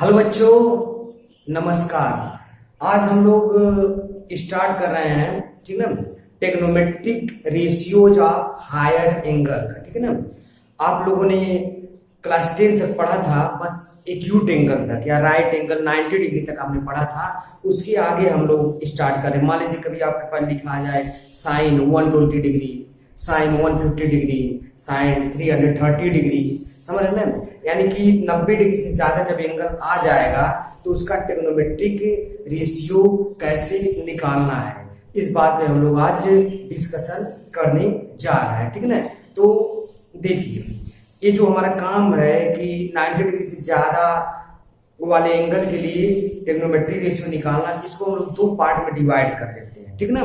Hello बच्चों, नमस्कार। आज हम लोग स्टार्ट कर रहे हैं, ठीक है ना, trigonometric ratios of higher angle. ठीक है ना, आप लोगों ने क्लास 10 तक पढ़ा था बस एक्यूट एंगल तक या राइट एंगल 90 डिग्री तक आपने पढ़ा था। उसके आगे हम लोग स्टार्ट करें। मान लीजिए कभी आपके पास लिखा आ जाए sine 120 degree, sine 150 degree, sine 330 degree, समझ रहे हैं? यानी कि 90 डिग्री से ज्यादा जब एंगल आ जाएगा तो उसका ट्रिग्नोमेट्रिक रेशियो कैसे निकालना है, इस बात पे हम लोग आज डिस्कशन करने जा रहे हैं। ठीक है ना, तो देखिए ये जो हमारा काम है कि 90 डिग्री से ज्यादा वाले एंगल के लिए ट्रिग्नोमेट्रिक रेशियो निकालना, इसको हम लोग दो पार्ट में डिवाइड कर लेते हैं। ठीक ना,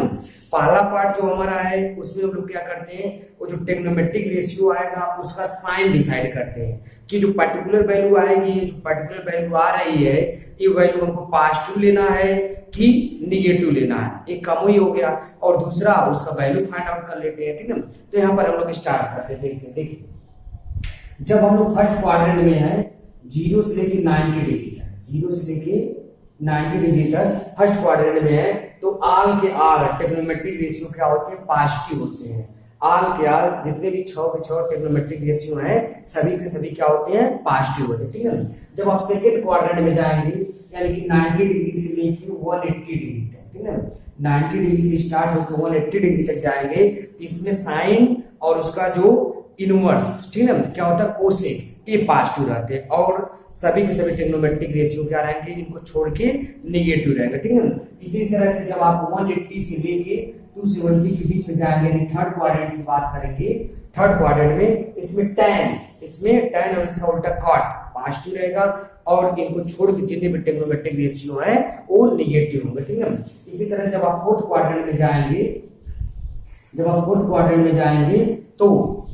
पहला पार्ट जो हमारा है उसमें हम लोग क्या करते हैं, वो जो ट्रिग्नोमेट्रिक रेशियो आएगा उसका साइन डिसाइड करते हैं कि जो पर्टिकुलर वैल्यू आएगी, जो पर्टिकुलर वैल्यू आ रही है, ये वैल्यू हमको पॉजिटिव लेना है कि निगेटिव लेना है। एक कम ही हो गया और दूसरा उसका वैल्यू फाइंड आउट कर लेते हैं। ठीक ना, तो यहाँ पर हम लोग स्टार्ट करते हैं। देखते हैं, देखिए जब हम लोग फर्स्ट क्वाड्रेंट में है 0 से लेके 90 डिग्री तक, 0 से लेके 90 डिग्री तक फर्स्ट क्वाड्रेंट में है, तो आल के आल ट्रिग्नोमेट्रिक रेशियो क्या होते हैं, पॉजिटिव होते हैं। आल के आल जितने भी 6 के 6 ट्रिग्नोमेट्रिक रेशियो हैं सभी के सभी क्या होते हैं, पॉजिटिव होते हैं। ठीक है, जब आप सेकंड क्वाड्रेंट में जाएंगे यानी कि 90 डिग्री से लेके 180 डिग्री तक, ठीक है, 90 डिग्री से स्टार्ट होकर 180 डिग्री तक जाएंगे, तो इसमें साइन और उसका जो इनवर्स, ठीक है ना, क्या होता है, कोसेक, ये पॉजिटिव रहते हैं और सभी के सभी ट्रिग्नोमेट्रिक रेशियो क्या रहेंगे, इनको छोड़ के नेगेटिव रहेंगे। ठीक है ना, इसी तरह से जब आप 180 से लेके 270 के बीच में जाएंगे, थर्ड क्वाड्रेंट की बात करेंगे, थर्ड क्वाड्रेंट में इसमें tan और इसका उल्टा कॉट पॉजिटिव रहेगा और इनको छोड़ के जितने भी ट्रिग्नोमेट्रिक रेशियो है वो नेगेटिव होंगे। ठीक है, इसी तरह जब आप फोर्थ क्वाड्रेंट में जाएंगे, तो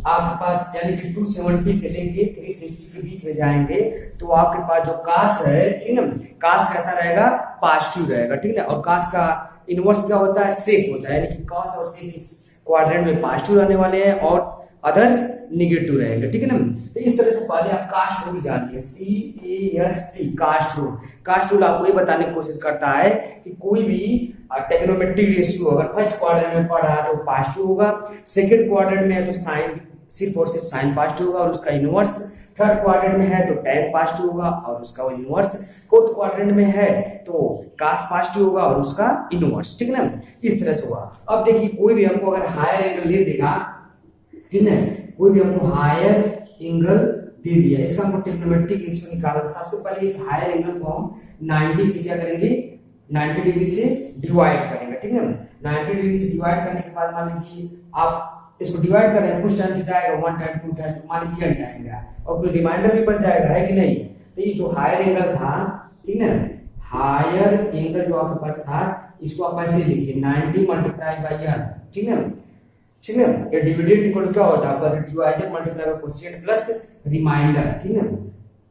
आपके पास यानी कि 270 से लेके 360 के बीच में जाएंगे, तो आपके पास जो कास है, ठीक है ना, कास कैसा रहेगा, पॉजिटिव रहेगा। ठीक है, और कास का इनवर्स क्या होता है, सेक होता है, यानी कि कास और सेक इस क्वाड्रेंट में पॉजिटिव रहने वाले हैं और अदर्स निगेटिव रहेंगे। ठीक है ना, तो इस तरह से पहले आप कास्ट रूल जानिए, CAST, CAST rule. CAST rule आपको ये बताने की कोशिश करता है कि कोई भी ट्रिग्नोमेट्रिक रेशियो अगर फर्स्ट क्वाड्रेंट में पढ़ रहा है तो पॉजिटिव होगा, सेकंड क्वाड्रेंट में है तो साइन सिर्फ और सिर्फ साइन पॉजिटिव होगा और उसका इनवर्स, थर्ड क्वाड्रेंट में है तो tan पॉजिटिव होगा और उसका इनवर्स, फोर्थ क्वाड्रेंट में है तो cos पॉजिटिव होगा और उसका इनवर्स। ठीक है ना, इस तरह से हुआ। अब देखिए कोई भी हमको अगर हायर एंगल दे देगा, ठीक है, कोई भी हमको हायर एंगल दे दिया, इसका हमको ट्रिग्नोमेट्रिक रेशियो निकालना। सबसे पहले इस हायर एंगल को हम 90 से क्या करेंगे, 90 डिग्री से डिवाइड करेंगे। ठीक है, 90 डिग्री से डिवाइड करने के बाद मान लीजिए आप इसको डिवाइड कर रहे हैं, कुछ टाइम जाएगा, 1 टाइम 2 टाइम, मान लीजिए n टाइम गया और कुछ रिमाइंडर भी बच जाएगा, है कि नहीं। तो ये जो हायर एंगल था, ठीक है, हायर एंगल जो आपके पास था, इसको आप ऐसे लिखिए 90 मल्टीप्लाई बाय n। ठीक है, ठीक है, ये डिविडेंड इक्वल क्या होता है आपका, divisor multiply by coefficient plus remainder. ठीक है,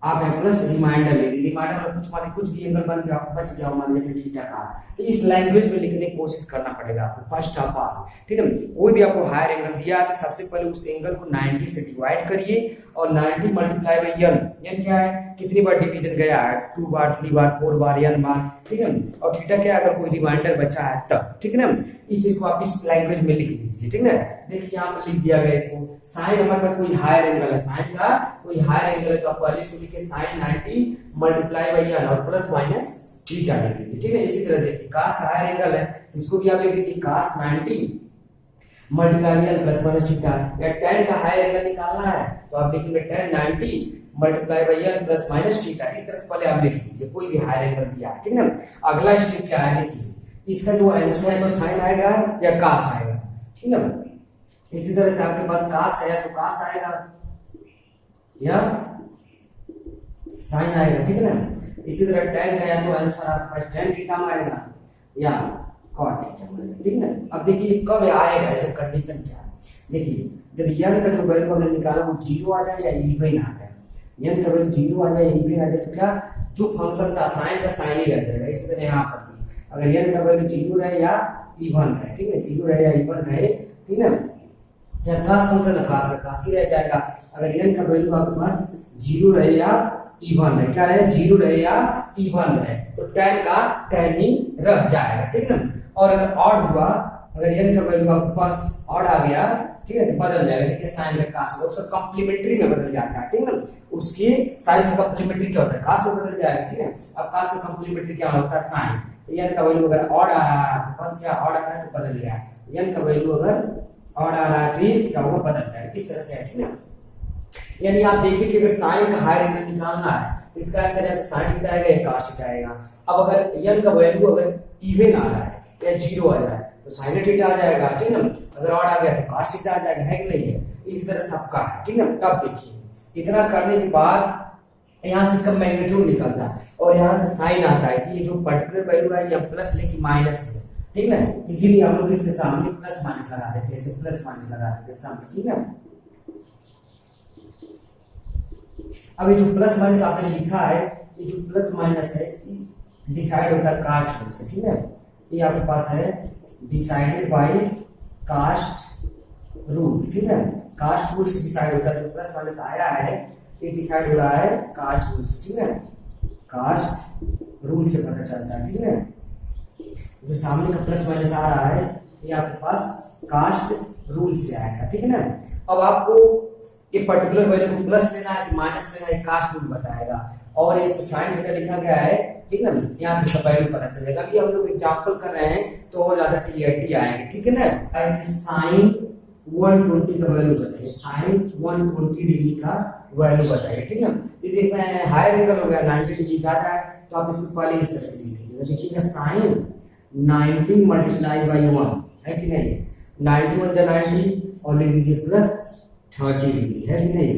आप यहाँ प्लस रिमाइंडर ले लीजिए, रिमाइंडर में कुछ भी एंगल बन गया बच गया, मान लीजिए थीटा का, तो इस लैंग्वेज में लिखने की कोशिश करना पड़ेगा आपको फर्स्ट ऑफ ऑल। ठीक है, कोई भी आपको हायर एंगल दिया है तो सबसे पहले उस एंगल को 90 से डिवाइड करिए और 90 मल्टीप्लाई बाय n क्या है, कितनी बार डिवीजन गया है, 2 बार, 3 बार, 4 बार, n बार। ठीक है, और थीटा क्या है, अगर कोई रिमाइंडर बचा है तब। ठीक है ना, इस चीज को आप इस लैंग्वेज में लिख लीजिए। ठीक है, देखिए यहाँ पर लिख दिया गया इसको, साइन हमारे पास कोई हायर एंगल है, साइन का कोई हायर एंगल है तो आप पहले इसको लिखिए साइन 90 मल्टीप्लाई बाय n और प्लस माइनस थीटा लिख लीजिए। ठीक है, इसी तरह देखिए cos का हायर एंगल है तो इसको भी आप लिख दीजिए cos 90 multiply by n plus minus theta. या tan का हायर एंगल निकालना है तो आप लिखेंगे tan 90 multiply by n plus minus theta. इस तरह से पहले आप लिख लीजिए कोई भी हायर एंगल दिया है। ठीक है ना, अगला स्टेप क्या है, देखिए इसका जो आंसर है तो साइन आएगा या cos आएगा। ठीक है ना, इसी तरह से आपके पास cos है तो cos आएगा या साइन आएगा। ठीक है ना, इसी तरह tan का या तो आंसर आपके पास tan थीटा में आएगा या cot थीटा में आएगा। ठीक है ना, अब देखिए कब आएगा, ऐसा कंडीशन क्या है, देखिए जब n का जो वैल्यू हमने निकाला वो 0 आ जाए या इवन आ जाए, n का वैल्यू 0 आ जाए या इवन आ जाए तो क्या जो फंक्शन था साइन का साइन ही रह जाएगा। इसी तरह यहाँ पर भी अगर n का वैल्यू 0 रहे या इवन रहे, ठीक है, 0 रहे या इवन रहे, ठीक है, जब cos फंक्शन है cos का cos ही रह जाएगा। अगर n का वैल्यू आपके पास 0 रहे या इवन रहे, क्या रहे, जीरो रहे या इवन रहे, तो tan का tan ही रह जाएगा, ठीक है ना। और अगर ऑड हुआ, अगर n का वैल्यू आपके पास ऑड आ गया, ठीक है, तो बदल जाएगा, देखिए साइन का कास होगा, उसका कॉम्प्लीमेंट्री में बदल जाता है, ठीक है ना। उसकी साइन का कॉम्प्लीमेंट्री क्या होता है, कास में बदल जाएगा, ठीक है। अब कास का कॉम्प्लीमेंट्री क्या होता है, साइन, तो n का वैल्यू अगर ऑड आ रहा है आपके पास, क्या ऑड आ रहा है तो बदल गया, n का वैल्यू अगर ऑड आ रहा है तो क्या होगा, बदल जाएगा, इस तरह से है, ठीक है। यानी आप देखिए कि अगर साइन का हायर एंगल निकालना है, इसका आंसर है तो साइन थीटा आएगा या cos थीटा आएगा। अब अगर n का वैल्यू अगर इवन आ रहा है या जीरो आ रहा है तो sin थीटा आ जाएगा, ठीक है ना। अगर ऑड आ गया तो cos थीटा आ जाएगा, है कि नहीं है, इस तरह सबका है, ठीक है। अब देखिए इतना करने के बाद यहाँ से इसका मैग्नीट्यूड निकलता है और यहाँ से साइन आता है कि ये जो पर्टिकुलर वैल्यू है ये प्लस लेकिन माइनस है, ठीक है। इसीलिए हम लोग इसके सामने प्लस माइनस लगा देते हैं, ऐसे प्लस माइनस लगा देते हैं सामने, ठीक है। अब ये जो प्लस माइनस आपने लिखा है, ये जो प्लस माइनस है डिसाइड होता है कास्ट रूल से, ठीक है। ये आपके पास है डिसाइडेड बाय कास्ट रूल, ठीक है। कास्ट रूल से डिसाइड होता है, जो प्लस माइनस आया है ये डिसाइड हो रहा है कास्ट रूल से, ठीक है। कास्ट रूल से पता चलता है, ठीक है। जो सामने का प्लस माइनस आ रहा है ये आपके पास कास्ट रूल से आएगा, ठीक है ना। अब आपको ये पर्टिकुलर वैल्यू को प्लस लेना है कि माइनस लेना है, कास्ट रूल बताएगा। और ये साइन थीटा लिखा गया है, ठीक है ना, यहाँ से इसका वैल्यू पता चलेगा। अभी हम लोग एग्जांपल कर रहे हैं तो और ज्यादा क्लियरिटी आएगी, ठीक है ना। साइन 120 का वैल्यू बताइए, साइन 120 डिग्री का वैल्यू बताइए, ठीक है। तो देख रहे हैं हायर एंगल हो गया, 90 डिग्री ज्यादा है, तो आप इसको पहले इस तरह से लिख लीजिएगा, देखिएगा साइन 90 मल्टीप्लाई बाई 1 है कि नहीं, 91 जा 90 और लिख दीजिए प्लस 30 डिग्री, है कि नहीं,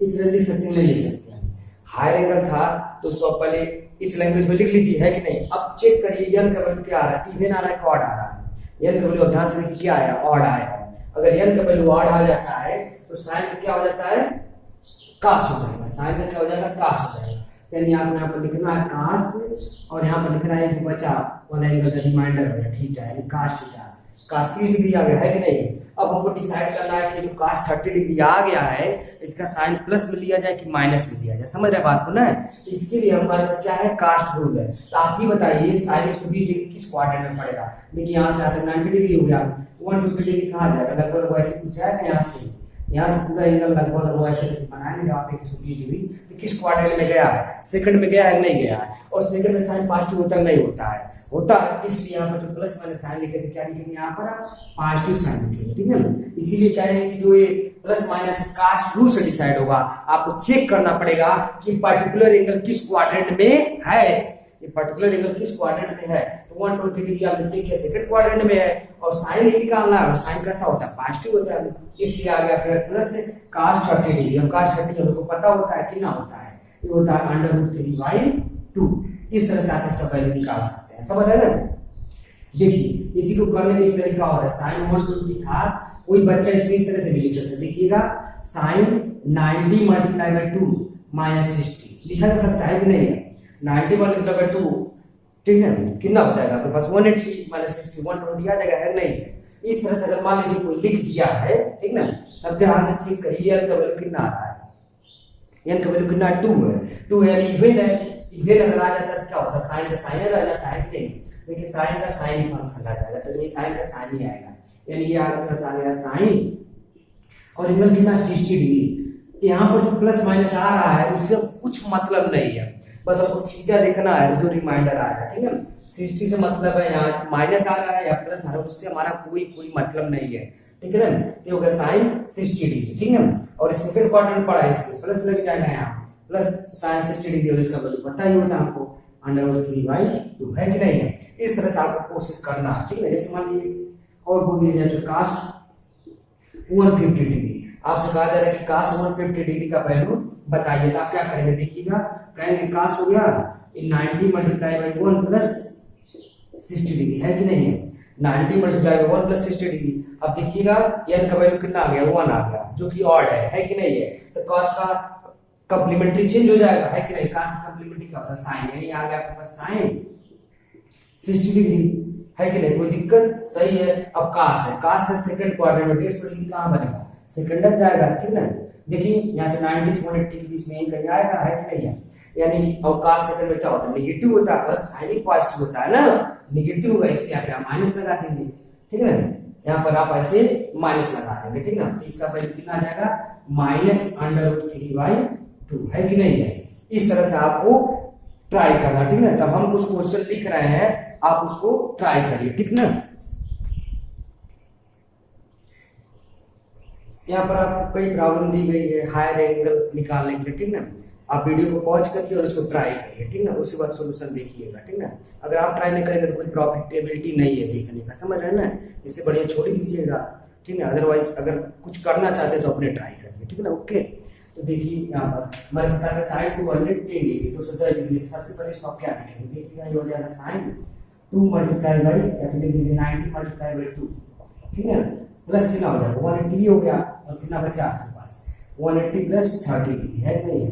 इस तरह लिख सकते हैं, नहीं लिख सकते हैं। हायर एंगल था तो उसको पहले इस लैंग्वेज में लिख लीजिए, है कि नहीं। अब चेक करिए n का वैल्यू क्या आ रहा है, इवन आ रहा है, ऑड आ रहा है। n का वैल्यू ध्यान से देखिए क्या आया, ऑड आया। अगर n का वैल्यू ऑड आ जाता है तो साइन का क्या हो जाता है, कास हो जाएगा, साइन का क्या हो जाएगा, कास हो जाएगा। यानी आपको यहाँ पर लिखना है कास और यहाँ पर लिखना है जो बचा वन एंगल का रिमाइंडर हो गया, ठीक है, कास थीटा, कास 30 डिग्री आ गया, है कि नहीं। अब हमको डिसाइड करना है कि जो कास 30 डिग्री आ गया है इसका साइन प्लस में लिया जाए कि माइनस में लिया जाए, समझ रहे बात को ना। तो इसके लिए हमारे पास क्या है, कास्ट रूल है। तो आप ही बताइए साइन 120 डिग्री किस क्वाड्रेंट में पड़ेगा। देखिए यहाँ से आते 90 डिग्री हो गया, 120 डिग्री कहाँ जाएगा, लगभग वैसे कुछ जाएगा, यहाँ से पूरा एंगल लगभग वैसे बनाएंगे जब आप 120 डिग्री, तो किस क्वाड्रेंट में गया है, सेकंड में गया है, नहीं गया है। और सेकंड में साइन पॉजिटिव होता नहीं होता है, इसलिए यहाँ पर जो प्लस माइनस साइन लिखे थे क्या लिखेंगे, यहाँ पर पॉजिटिव साइन लिखेंगे, ठीक है ना। इसीलिए क्या है कि जो ये प्लस माइनस कास्ट रूल से डिसाइड होगा, आपको चेक करना पड़ेगा कि पर्टिकुलर एंगल किस क्वाड्रेंट में है, ये पर्टिकुलर एंगल किस क्वाड्रेंट में है। तो 120 डिग्री आपने चेक किया सेकंड क्वाड्रेंट में है, और साइन ही निकालना है, और साइन कैसा होता है, पॉजिटिव होता है, इसलिए आ गया फिर प्लस से कास्ट 30 डिग्री। और कास्ट 30 हमको पता होता है कि ना होता है, ये होता है √3/2। इस तरह से आप इसका वैल्यू निकाल सकते हैं, समझ रहे हैं ना। देखिए इसी को करने का एक तरीका और है, साइन 120 था, कोई बच्चा इसमें इस तरह से भी लिख सकता है, देखिएगा साइन 90 मल्टीप्लाई बाई 2 माइनस 60 लिखा जा सकता है कि नहीं है, 90 मल्टीप्लाई बाई 2, ठीक है, कितना हो जाएगा आपके पास 180 माइनस 60 120 आ जाएगा, है नहीं है। इस तरह से अगर मान लीजिए कोई लिख दिया है, ठीक ना, तब ध्यान से चेक करिए n का वैल्यू कितना आ रहा है, n का वैल्यू कितना 2 है, 2 यानी इवन है। इवन अगर आ जाता है क्या होता है, साइन का साइन आ जाता है कि नहीं। देखिए साइन का साइन फंक्शन आ जाएगा, तो ये साइन का साइन ही आएगा, यानी ये आपके पास आ गया साइन और एंगल कितना 60 डिग्री। यहाँ पर जो प्लस माइनस आ रहा है उससे कुछ मतलब नहीं है, बस आपको थीटा देखना है, जो रिमाइंडर आ रहा है, ठीक है। 60 से मतलब है यहाँ माइनस आ रहा है या प्लस आ रहा है, उससे हमारा कोई मतलब नहीं है, ठीक है ना। तो होगा साइन 60 डिग्री, ठीक है। और सेकंड क्वाड्रेंट पड़ा है, इसलिए प्लस लग जाएगा यहाँ, प्लस साइन 60 डिग्री, और इसका वैल्यू पता ही होता है हमको √3/2, है कि नहीं है। इस तरह से आपको कोशिश करना है, ठीक है। जैसे मान लीजिए और बोल दिया जाए तो कास्ट 150 डिग्री, आपसे कहा जा रहा है कि कास्ट 150 डिग्री का वैल्यू बताइए, तो आप क्या करेंगे, देखिएगा कहेंगे कास्ट हो गया 90 मल्टीप्लाई बाई 1 प्लस 60 डिग्री, है कि नहीं है, 90 मल्टीप्लाई बाई 1 प्लस 60 डिग्री। अब देखिएगा n का वैल्यू कितना आ गया, 1 आ गया, जो कि ऑड है कि नहीं है। तो cos का कॉम्प्लीमेंट्री चेंज हो जाएगा, है कि नहीं, cos का कॉम्प्लीमेंट्री क्या होता है, साइन, यानी आ गया आपके पास साइन 60 डिग्री, है कि नहीं, कोई दिक्कत, सही है। अब cos है, cos है सेकंड क्वाड्रेंट में 150 डिग्री कहां बनेगा, सेकंड तक जाएगा, ठीक है। देखिए यहाँ से 90 से 180 के बीच में कहीं आएगा, है कि नहीं है। यानी और cos सेकंड में क्या होता है, नेगेटिव होता है, बस साइन ही पॉजिटिव होता है ना, नेगेटिव होगा इसलिए यहाँ पे आप माइनस लगा देंगे, ठीक है ना, यहाँ पर आप ऐसे माइनस लगा देंगे, ठीक ना। तो इसका वैल्यू कितना आ जाएगा, -√3/2 है कि नहीं है। इस तरह से आपको ट्राई करना, ठीक ना। तब हम कुछ क्वेश्चन लिख रहे हैं, आप उसको ट्राई करिए, ठीक ना। यहाँ पर आपको कई प्रॉब्लम दी गई है हायर एंगल निकालने के लिए, ठीक ना। आप वीडियो को पॉज करिए और उसको ट्राई करिए, ठीक ना, उसके बाद सॉल्यूशन देखिएगा, ठीक ना। अगर आप ट्राई नहीं करेंगे तो कोई प्रॉफिटेबिलिटी नहीं है देखने का, समझ रहे हैं ना। इससे बढ़िया छोड़ ही दीजिएगा, ठीक ना। अदरवाइज अगर कुछ करना चाहते हैं तो अपने ट्राई करिए, ठीक है ना। ओके, तो देखिए यहाँ पर हमारे साथ साइन को 110 डिग्री 210 डिग्री, सबसे पहले इसको आप क्या लिखेंगे, देखिएगा ये हो जाएगा साइन 2 मल्टीप्लाई बाई, या तो लिख दीजिए 90 मल्टीप्लाई बाई 2, ठीक है, प्लस कितना हो जाएगा 180 हो गया, और कितना बचा आपके पास 180 प्लस 30 डिग्री है नहीं है।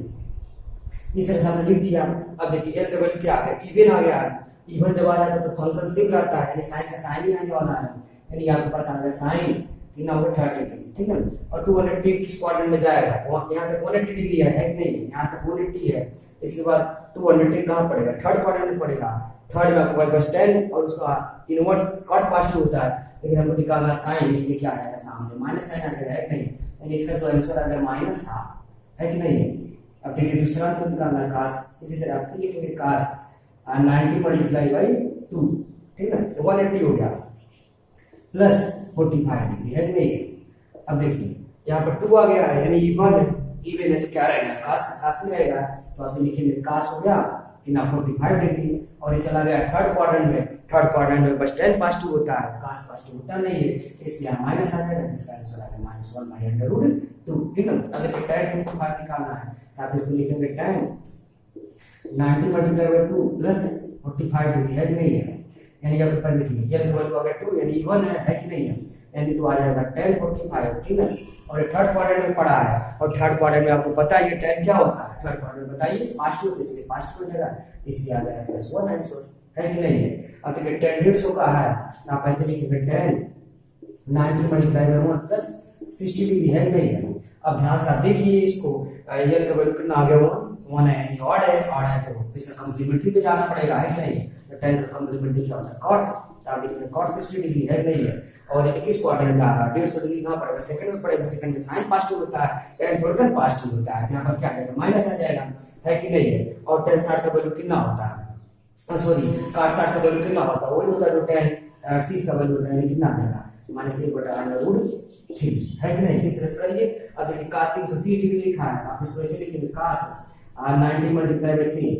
इस तरह से हमने लिख दिया। अब देखिए एल का वैल्यू क्या आ गया, इवन आ गया। इवन जब आ जाता है तो फंक्शन सेम रहता है, यानी साइन का साइन ही आने वाला है, यानी आपके पास आ गया साइन कितना होगा 30 डिग्री, ठीक है। और 280 किस क्वाड्रेंट में जाएगा, यहाँ तक 180 डिग्री है कि नहीं, यहाँ तक 180 है। इसके बाद 280 कहाँ पड़ेगा, थर्ड क्वाड्रेंट में पड़ेगा। थर्ड में आपके पास बस 10 और उसका इनवर्स कट पॉजिटिव होता है, लेकिन हमको निकालना साइन, इसलिए क्या आएगा सामने माइनस साइन आ गया है कि नहीं, यानी इसका जो आंसर आ गया -1/2 है कि नहीं है। अब देखिए दूसरा तो निकालना है कास, इसी तरह आप लिखेंगे कास 90 मल्टीप्लाई बाई 2, ठीक है, तो 180 हो गया प्लस 45 डिग्री है नहीं। अब देखिए यहाँ पर 2 आ गया है, यानी इवन है तो क्या रहेगा, कास में रहेगा, तो आप लिखेंगे कास हो गया कि ना 45 डिग्री, और ये चला गया थर्ड क्वाड्रेंट में। थर्ड क्वाड्रेंट में बस 10 पॉजिटिव होता है, कास पॉजिटिव होता नहीं है, इसलिए यहाँ माइनस आ जाएगा, इसका आंसर आ गया -1/√2, ठीक है। अगर tan 45 निकालना है तो आप इसको लिखेंगे tan 90 multiply by 2 plus 45 degree है कि नहीं है, यानी आपके पास देखिए ये वैल्यू आ गया 2, यानी इवन है कि नहीं है, यानी तो आ जाएगा tan 45, ठीक है। और ये थर्ड क्वाड्रेंट में पड़ा है, और थर्ड क्वाड्रेंट में आपको पता है ये tan क्या होता है, थर्ड क्वाड्रेंट बताइए पॉजिटिव, इसलिए पॉजिटिव हो जाएगा, इसलिए आ जाएगा +1 आंसर है कि नहीं है। अब देखिए tan 150 का है, आप ऐसे लिखेंगे tan 90 multiply by 1 plus 60 degree है कि नहीं है। अब ध्यान से आप देखिए इसको, ये का वैल्यू कितना आ गया 1 है, यानी ऑड है तो इसका कंप्लीमेंट्री पे जाना पड़ेगा है कि नहीं। तो tan का कंप्लीमेंट्री क्या होता है cot, तो आप लिखेंगे cot 60 डिग्री है कि नहीं है। और ये किस क्वाड्रेंट में आ रहा है, 150 डिग्री कहाँ पड़ेगा, सेकंड में पड़ेगा, सेकंड में साइन पॉजिटिव होता है, tan थोड़ा पॉजिटिव होता है, यहाँ पर क्या आएगा माइनस आ जाएगा है कि नहीं है। और tan 60 का वैल्यू कितना होता है, सॉरी cot 60 का वैल्यू कितना होता है, वही होता है जो tan 30 का वैल्यू होता है, यानी कितना आएगा -1/√3 है कि नहीं। किस तरह से करिए, अब देखिए cos 330 डिग्री लिखा है, तो आप इसको ऐसे लिखेंगे cos 90 मल्टीप्लाई बाई 3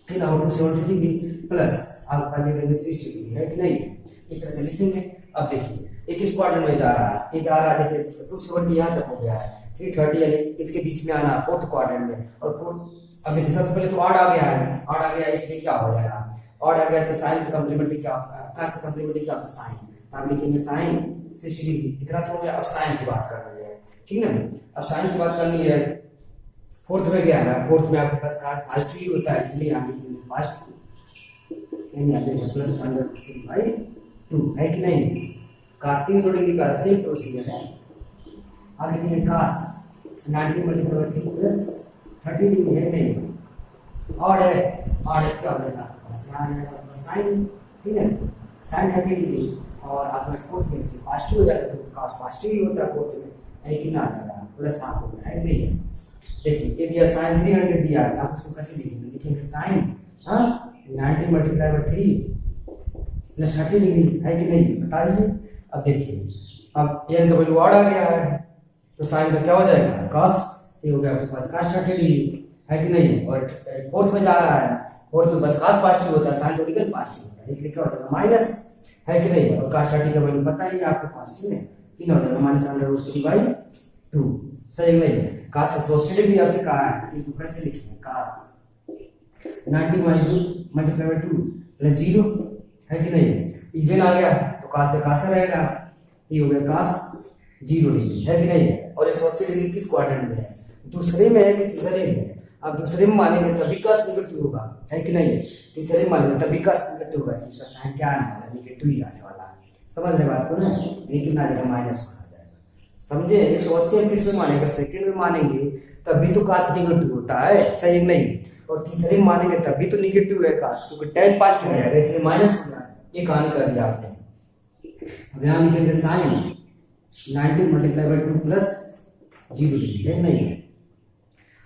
फिर 270 डिग्री प्लस आप लिखेंगे 60 डिग्री है कि नहीं, इस तरह से लिखेंगे। अब देखिए एक इस क्वाड्रेंट में जा रहा है, ये जा रहा है, देखिए 270 यहाँ तक हो गया है, 330 यानी इसके बीच में आना फोर्थ क्वाड्रेंट में, और फोर्थ अब देखिए सबसे पहले तो ऑड आ गया है, ऑड आ गया इसलिए क्या हो जाएगा, ऑड आ गया तो साइन का कंप्लीमेंट्री क्या, cos का कंप्लीमेंट्री क्या होता है साइन, तो आप लिखेंगे साइन 60 डिग्री, इतना तो हो गया। अब साइन की बात करनी है, ठीक है, अब साइन की बात करनी है, फोर्थ में गया है, फोर्थ में आपके पास cos पॉजिटिव होता है, इसलिए आप लिखेंगे पॉजिटिव, यानी आप लिखेंगे +1/2 है कि नहीं। cos 300 डिग्री का सेम प्रोसीजर है, आप लिखेंगे cos 90 multiply by 3 plus 30 degree है नहीं। और है क्या हो जाएगा, बस यहाँ आएगा साइन, ठीक है, साइन 30 डिग्री, और आपका फोर्थ में से पॉजिटिव हो जाएगा, तो cos पॉजिटिव ही होता है फोर्थ में, यानी कितना आ जाएगा +7 हो गया है नहीं है। देखिए ये दिया साइन 300 दिया है, आप उसको कैसे लिखेंगे, लिखेंगे sine 90 multiply by 3 plus 30 degree है कि नहीं, बताइए। अब देखिए अब n का वैल्यू ऑड आ गया है, तो साइन का क्या हो जाएगा cos, ये हो गया आपके पास cos 30 डिग्री है कि नहीं। और फोर्थ में जा रहा है, फोर्थ में बस cos पॉजिटिव होता है, साइन तो निकल पॉजिटिव होता है, इसलिए क्या हो जाएगा माइनस है कि नहीं। और cos 30 का वैल्यू पता ही आपको पॉजिटिव है, कितना हो जाएगा -√3/2, सही नहीं है। cos 180 डिग्री आपसे कहा है, इसको कैसे लिखेंगे, cos 90 मल्टीप्लाई बाई 2 प्लस 0 है कि नहीं। इवन आ गया तो cos का cos रहेगा, ये हो गया cos 0 डिग्री है कि नहीं। और 180 डिग्री किस क्वाड्रेंट में है, दूसरे में है कि तीसरे में है। अब दूसरे में मानेंगे तभी cos नेगेटिव होगा है कि नहीं, तीसरे में मानेंगे तभी cos नेगेटिव होगा, इसका साइन क्या आने वाला है, नेगेटिव ही आने वाला है। समझ रहे बात को ना, लेकिन आ जाएगा -1 आ जाएगा, समझे। 180 हम किस में मानेंगे, सेकंड में मानेंगे तभी तो cos नेगेटिव होता है, सही नहीं। और तीसरे में मानेंगे तब भी तो निगेटिव है काश, क्योंकि tan पॉजिटिव रहेगा इसलिए माइनस हो रहा है। ये कहानी कर दिया आपने। अब यहाँ लिखेंगे sine 90 multiply by 2 plus 0 degree है नहीं है।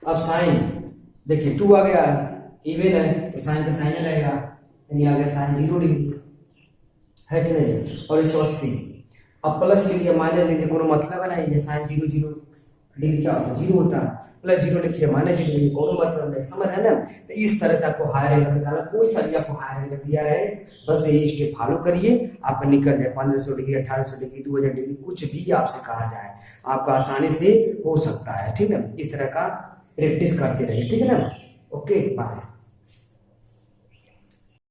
अब साइन देखिए 2 आ गया, इवन है तो साइन का साइन रहेगा, यानी आ गया साइन 0 डिग्री है कि नहीं। और 180 अब प्लस लीजिए माइनस लीजिए, कोनो मतलब है नहीं, ये साइन 0 0 डिग्री क्या होता है 0 होता है, प्लस 0 लिखिए माइनस 0 लिखिए, कोनो मतलब नहीं, समझ है ना। तो इस तरह से आपको हायर एंगल निकालना, कोई सा भी आपको हायर एंगल दिया रहे बस यही स्टेप फॉलो करिए, आपका निकल जाए 1500 डिग्री 1800 डिग्री 2000 डिग्री, कुछ भी आपसे कहा जाए आपका आसानी से हो सकता है, ठीक है। इस तरह का प्रैक्टिस करते रहिए, ठीक है ना। Okay bye.